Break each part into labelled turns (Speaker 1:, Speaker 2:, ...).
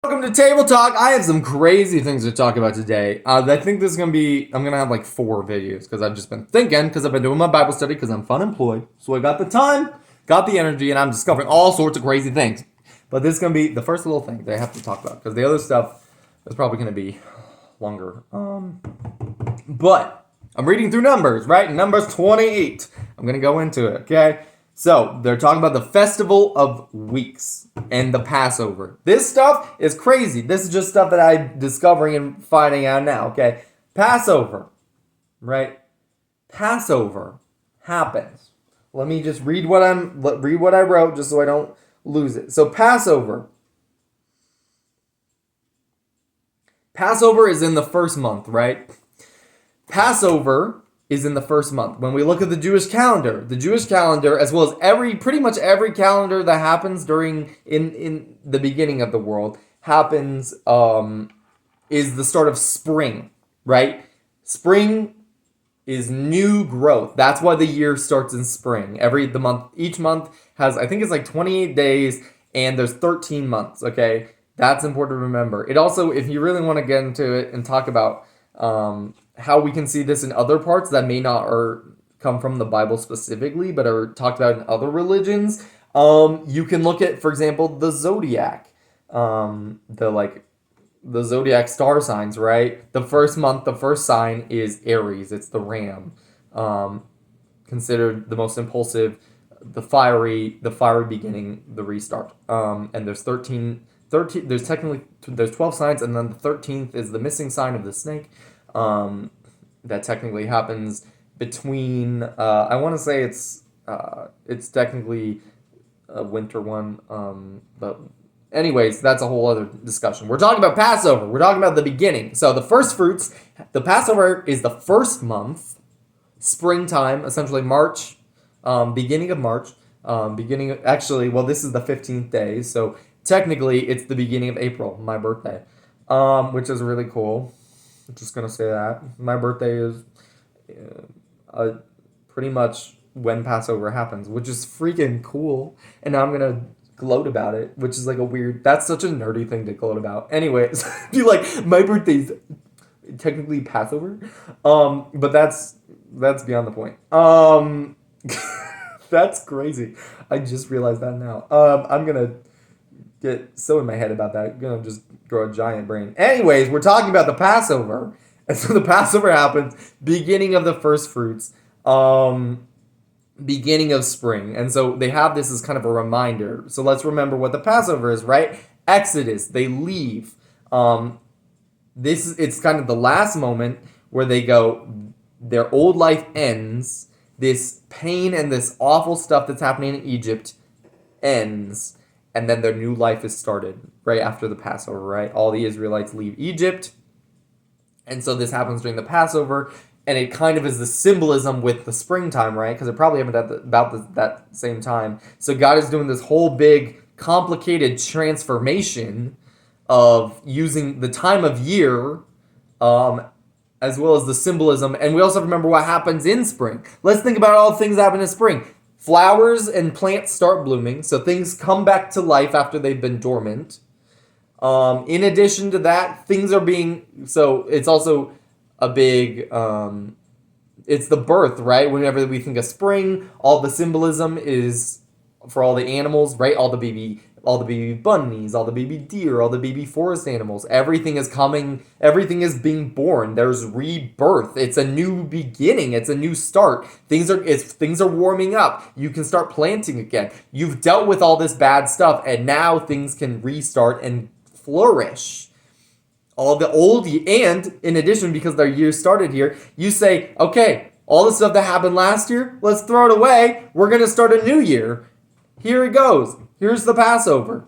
Speaker 1: Welcome to Table Talk. I have some crazy things to talk about today. I think this is going to be, I'm going to have like 4 videos because I've just been thinking, because I've been doing my Bible study, because I'm fun employed. So I got the time, got the energy, and I'm discovering all sorts of crazy things. But this is going to be the first little thing that I have to talk about, because the other stuff is probably going to be longer. But I'm reading through Numbers, right? Numbers 28. I'm going to go into it, okay? So, they're talking about the Festival of Weeks and the Passover. This stuff is crazy. This is just stuff that I'm discovering and finding out now, okay? Passover, right? Passover happens. Let me just read what I wrote just so I don't lose it. So, Passover is in the first month, right? Passover is in the first month. When we look at the Jewish calendar, as well as pretty much every calendar that happens in the beginning of the world happens is the start of spring, right? Spring is new growth. That's why the year starts in spring. Each month has, I think it's like 28 days, and there's 13 months. Okay, that's important to remember. It also, if you really want to get into it and talk about how we can see this in other parts that may not or come from the Bible specifically, but are talked about in other religions. You can look at, for example, the zodiac, the zodiac star signs, right? The first month, the first sign is Aries. It's the ram, considered the most impulsive, the fiery beginning, the restart. And there's 13. There's 12 signs, and then the 13th is the missing sign of the snake. That technically happens between, I want to say it's technically a winter one, but anyways, that's a whole other discussion. We're talking about Passover. We're talking about the beginning. So the first fruits, the Passover is the first month, springtime, essentially March, beginning of March, this is the 15th day, so technically it's the beginning of April, my birthday, which is really cool. I'm just gonna say that my birthday is pretty much when Passover happens, which is freaking cool. And now I'm gonna gloat about it, which is like that's such a nerdy thing to gloat about. Anyways, be like, my birthday's technically Passover. But that's beyond the point. That's crazy. I just realized that now. I'm gonna get so in my head about that. I'm gonna just grow a giant brain. Anyways, we're talking about the Passover. And so the Passover happens, beginning of the first fruits, beginning of spring. And so they have this as kind of a reminder. So let's remember what the Passover is, right? Exodus, they leave. It's kind of the last moment where they go, their old life ends, this pain and this awful stuff that's happening in Egypt ends, and then their new life is started right after the Passover, right? All the Israelites leave Egypt, and so this happens during the Passover, and it kind of is the symbolism with the springtime, right? Because it probably happened at that same time. So God is doing this whole big, complicated transformation of using the time of year, as well as the symbolism. And we also have to remember what happens in spring. Let's think about all the things that happen in spring. Flowers and plants start blooming, so things come back to life after they've been dormant. In addition to that, so it's also a big, it's the birth, right? Whenever we think of spring, all the symbolism is for all the animals, right? All the baby bunnies, all the baby deer, all the baby forest animals. Everything is being born. There's rebirth. It's a new beginning. It's a new start. Things are warming up. You can start planting again. You've dealt with all this bad stuff, and now things can restart and flourish. And in addition, because their year started here, you say, okay, all the stuff that happened last year, let's throw it away. We're going to start a new year. Here it goes. Here's the Passover.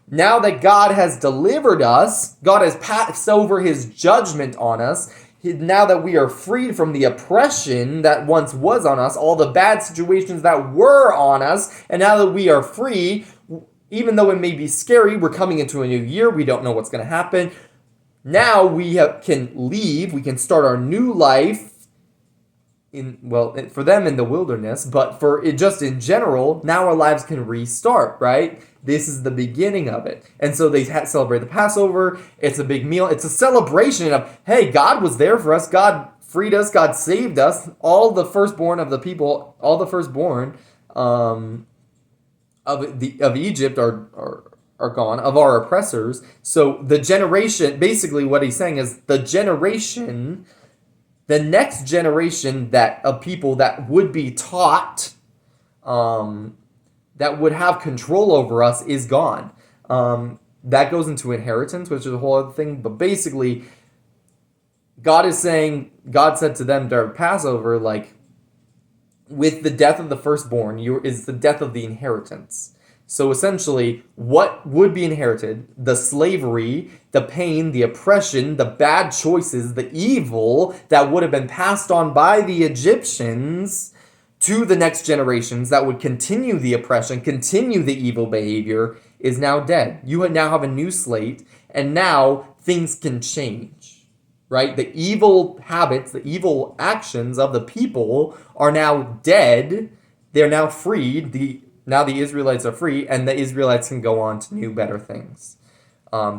Speaker 1: Now that God has delivered us, God has passed over his judgment on us, now that we are freed from the oppression that once was on us, all the bad situations that were on us, and now that we are free, even though it may be scary, we're coming into a new year, we don't know what's going to happen. Now we can leave, we can start our new life for them in the wilderness, but for it just in general, now our lives can restart, right? This is the beginning of it. And so they celebrate the Passover. It's a big meal. It's a celebration of, hey, God was there for us. God freed us. God saved us. All the firstborn of the people, all the firstborn of Egypt are gone, of our oppressors. So the generation, basically what he's saying is the next generation of people that would be taught, that would have control over us is gone. That goes into inheritance, which is a whole other thing. But basically, God said to them during Passover, like, with the death of the firstborn, is the death of the inheritance. So essentially, what would be inherited, the slavery, the pain, the oppression, the bad choices, the evil that would have been passed on by the Egyptians to the next generations that would continue the oppression, continue the evil behavior, is now dead. You now have a new slate, and now things can change, right? The evil habits, the evil actions of the people are now dead. They're now freed. Now the Israelites are free, and the Israelites can go on to new, better things.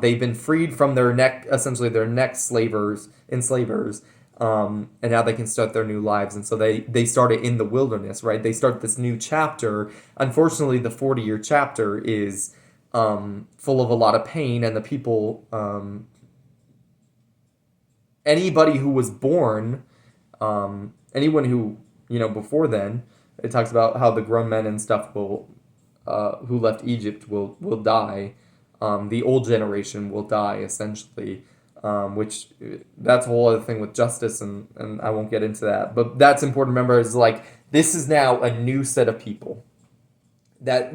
Speaker 1: They've been freed from their neck enslavers, and now they can start their new lives. And so they started in the wilderness, right? They start this new chapter. Unfortunately, the 40-year chapter is full of a lot of pain, and the people, anybody who was born, anyone who, before then, it talks about how the grown men and stuff who left Egypt will die. The old generation will die, essentially, which that's a whole other thing with justice, and I won't get into that. But that's important to remember, is like, this is now a new set of people. That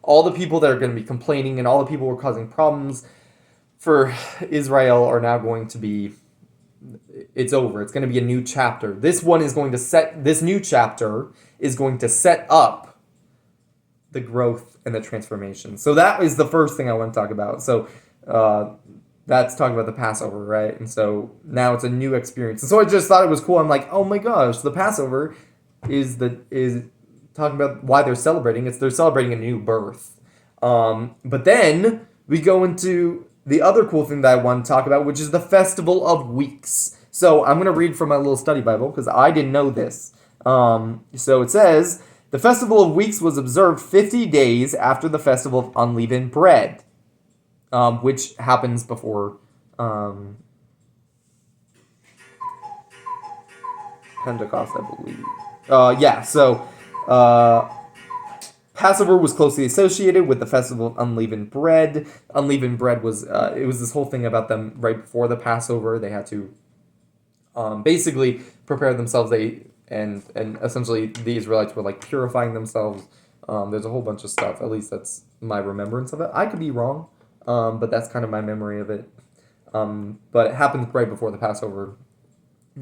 Speaker 1: all the people that are going to be complaining and all the people who are causing problems for Israel are now going to be, it's over. It's going to be a new chapter. This new chapter is going to set up the growth and the transformation. So that is the first thing I want to talk about. So that's talking about the Passover, right? And so now it's a new experience. And so I just thought it was cool. I'm like, oh my gosh, the Passover is talking about why they're celebrating. They're celebrating a new birth. But then we go into the other cool thing that I want to talk about, which is the Festival of Weeks. So I'm going to read from my little study Bible because I didn't know this. So it says, the Festival of Weeks was observed 50 days after the Festival of Unleavened Bread, which happens before Pentecost, I believe. So Passover was closely associated with the Festival of Unleavened Bread. Unleavened bread was this whole thing about them right before the Passover. They had to basically prepare themselves. And essentially the Israelites were like purifying themselves. There's a whole bunch of stuff. At least that's my remembrance of it. I could be wrong, but that's kind of my memory of it. But it happened right before the Passover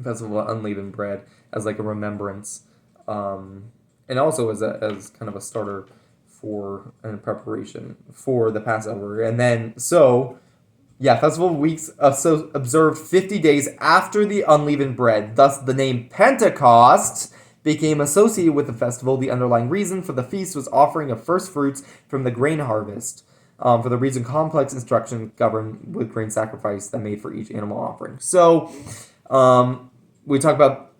Speaker 1: Festival of Unleavened Bread as like a remembrance. And also as kind of a starter for and preparation for the Passover. And then, Festival of Weeks observed 50 days after the unleavened bread. Thus, the name Pentecost became associated with the festival. The underlying reason for the feast was offering of first fruits from the grain harvest. For the reason complex instructions governed with grain sacrifice that made for each animal offering. So, we talk about.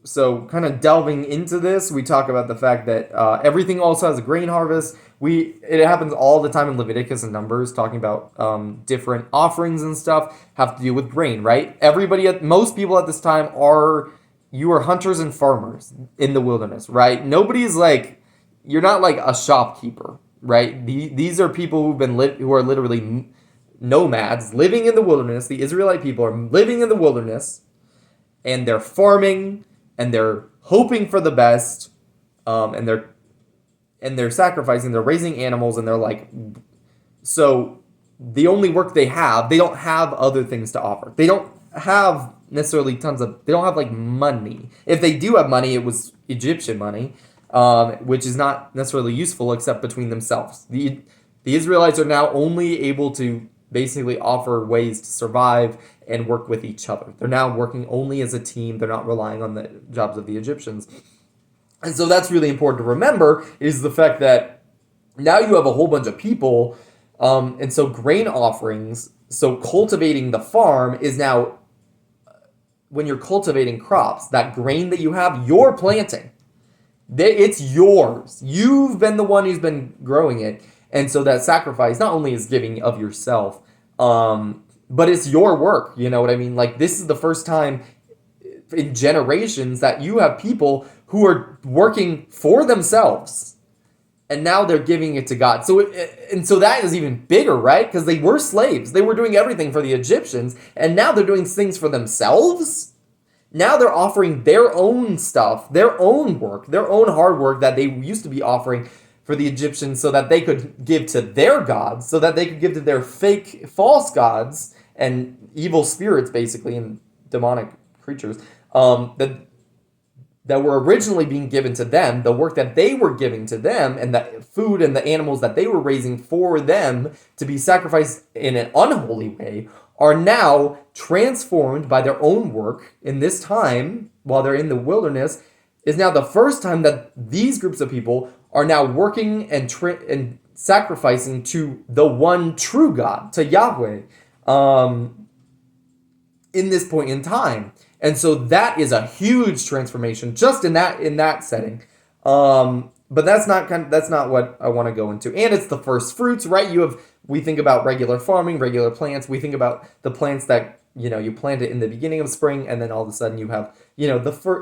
Speaker 1: So kind of delving into this, we talk about the fact that everything also has a grain harvest. It happens all the time in Leviticus and Numbers, talking about different offerings and stuff have to do with grain, right? Most people at this time are hunters and farmers in the wilderness, right? Nobody's like, you're not like a shopkeeper, right? These are people who are literally nomads living in the wilderness. The Israelite people are living in the wilderness, and they're farming. And they're hoping for the best, and they're sacrificing. They're raising animals, and they're like, so the only work they don't have other things to offer. They don't have necessarily they don't have like money. If they do have money, it was Egyptian money, which is not necessarily useful except between themselves. The Israelites are now only able to. basically offer ways to survive and work with each other. They're now working only as a team. They're not relying on the jobs of the Egyptians. And so that's really important to remember, is the fact that now you have a whole bunch of people, and so grain offerings, so cultivating the farm is now, when you're cultivating crops, that grain that you have, you're planting. It's yours. You've been the one who's been growing it. And so that sacrifice not only is giving of yourself, but it's your work. You know what I mean? Like, this is the first time in generations that you have people who are working for themselves, and now they're giving it to God. So that is even bigger, right? Because they were slaves. They were doing everything for the Egyptians, and now they're doing things for themselves. Now they're offering their own stuff, their own work, their own hard work that they used to be offering for the Egyptians, so that they could give to their gods, so that they could give to their fake, false gods and evil spirits, basically, and demonic creatures, that were originally being given to them, the work that they were giving to them, and the food and the animals that they were raising for them to be sacrificed in an unholy way, are now transformed by their own work in this time, while they're in the wilderness, is now the first time that these groups of people are now working and sacrificing to the one true God, to Yahweh, in this point in time. And so that is a huge transformation just in that setting. But that's not what I want to go into. And it's the first fruits, right? We think about regular farming, regular plants. We think about the plants that, you plant it in the beginning of spring, and then all of a sudden you have,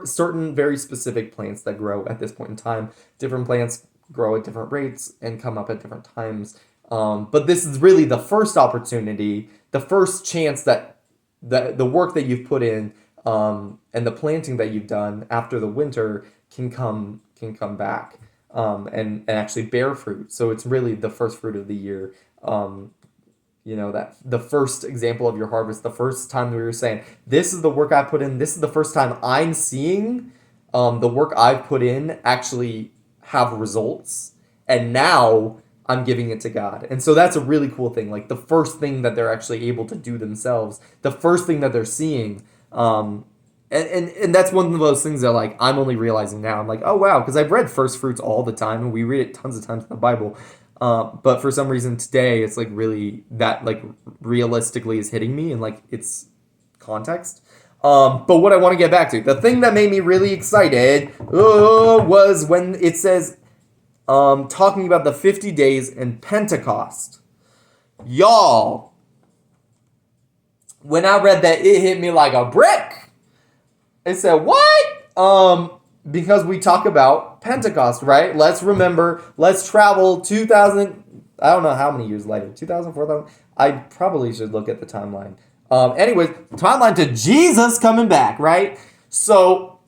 Speaker 1: certain very specific plants that grow at this point in time. Different plants grow at different rates and come up at different times. But this is really the first opportunity, the first chance that the work that you've put in, and the planting that you've done after the winter can come back, and actually bear fruit. So it's really the first fruit of the year. That the first example of your harvest, the first time we were saying, this is the work I put in. This is the first time I'm seeing the work I've put in actually have results. And now I'm giving it to God. And so that's a really cool thing. Like, the first thing that they're actually able to do themselves, the first thing that they're seeing. And that's one of those things that, like, I'm only realizing now. I'm like, oh, wow, because I've read first fruits all the time, and we read it tons of times in the Bible. But for some reason today, it's like really that, like, realistically is hitting me, and like it's context. But what I want to get back to, the thing that made me really excited was when it says, talking about the 50 days in Pentecost. Y'all, when I read that, it hit me like a brick. It said, what? Because we talk about Pentecost, right? Let's travel 2,000, I don't know how many years later, 2,000, 4,000. I probably should look at the timeline. Anyways, timeline to Jesus coming back, right? So,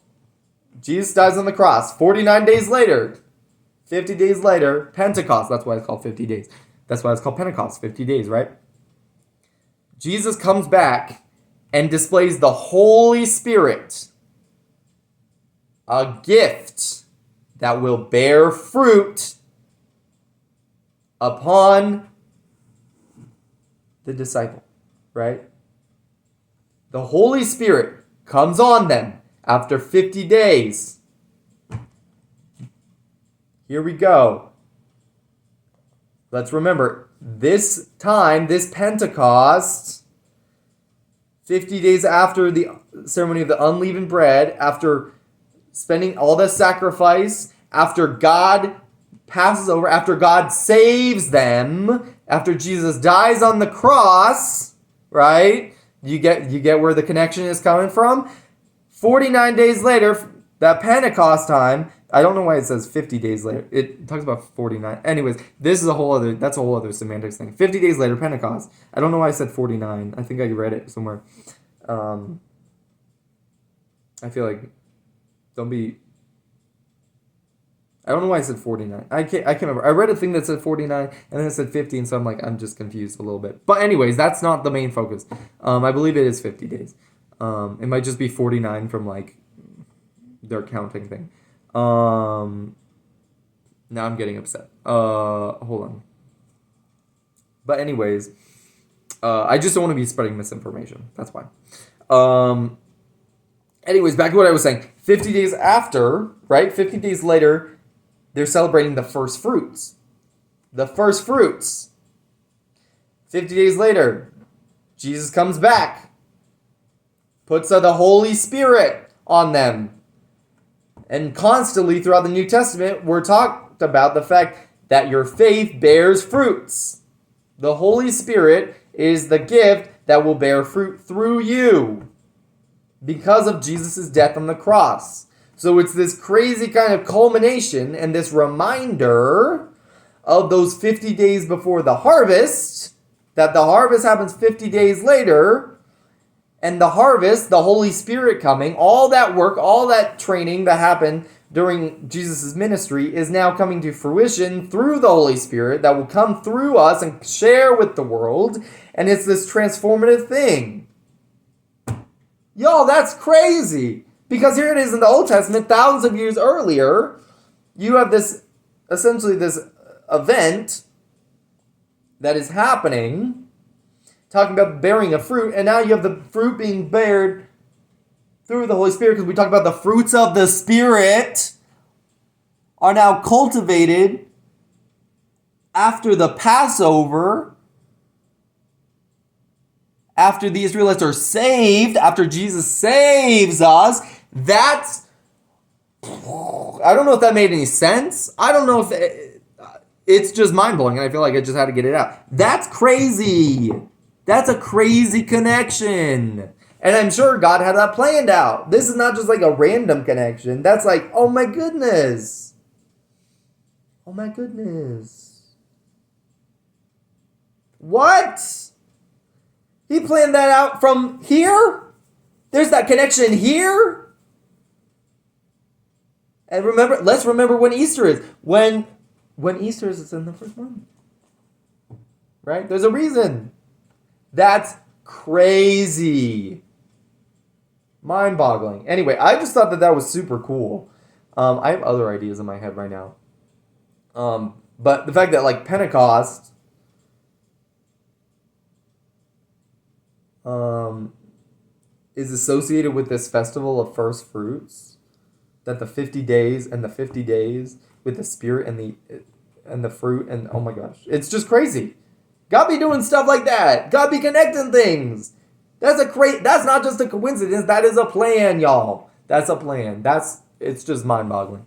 Speaker 1: Jesus dies on the cross. 49 days later, 50 days later, Pentecost. That's why it's called 50 days. That's why it's called Pentecost, 50 days, right? Jesus comes back and displays the Holy Spirit, a gift that will bear fruit upon the disciple, right? The Holy Spirit comes on them after 50 days. Here we go. Let's remember, this time, this Pentecost, 50 days after the ceremony of the unleavened bread, after spending all the sacrifice, after God passes over, after God saves them, after Jesus dies on the cross, right? You get where the connection is coming from? 49 days later, that Pentecost time, I don't know why it says 50 days later. It talks about 49. Anyways, that's a whole other semantics thing. 50 days later, Pentecost. I don't know why I said 49. I think I read it somewhere. I feel like, I don't know why I said 49. I can't remember. I read a thing that said 49, and then it said 50, and so I'm just confused a little bit. But anyways, that's not the main focus. I believe it is 50 days. It might just be 49 from, like, their counting thing. Now I'm getting upset. Hold on. But anyways, I just don't want to be spreading misinformation. That's why. Anyways, back to what I was saying. 50 days after, right? 50 days later, they're celebrating the first fruits. The first fruits. 50 days later, Jesus comes back, puts the Holy Spirit on them. And constantly throughout the New Testament, we're talked about the fact that your faith bears fruits. The Holy Spirit is the gift that will bear fruit through you because of Jesus' death on the cross. So it's this crazy kind of culmination and this reminder of those 50 days before the harvest, that the harvest happens 50 days later, and the harvest, the Holy Spirit coming, all that work, all that training that happened during Jesus' ministry is now coming to fruition through the Holy Spirit that will come through us and share with the world, and it's this transformative thing. Y'all, that's crazy! Because here it is in the Old Testament, thousands of years earlier, you have this, essentially this event that is happening, talking about bearing of fruit, and now you have the fruit being bared through the Holy Spirit, because we talk about the fruits of the Spirit are now cultivated after the Passover, after the Israelites are saved, after Jesus saves us. That's, I don't know if that made any sense. I don't know if it's just mind-blowing, and I feel like I just had to get it out. That's crazy. That's a crazy connection. And I'm sure God had that planned out. This is not just like a random connection. That's like, oh my goodness. Oh my goodness. What? He planned that out from here? There's that connection here? And remember, let's remember when Easter is. When Easter is, it's in the first month. Right? There's a reason. That's crazy. Mind-boggling. Anyway, I just thought that was super cool. I have other ideas in my head right now. But the fact that like Pentecost is associated with this festival of first fruits, that the 50 days and the 50 days with the Spirit and the fruit, and oh my gosh, it's just crazy. God be doing stuff like that. God be connecting things. That's not just a coincidence. That is a plan, y'all. That's a plan. It's just mind-boggling.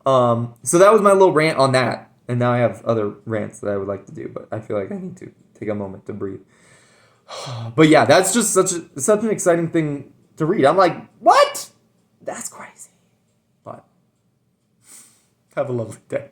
Speaker 1: So that was my little rant on that. And now I have other rants that I would like to do, but I feel like I need to take a moment to breathe. But yeah, that's just such an exciting thing to read. I'm like, what? That's crazy. But have a lovely day.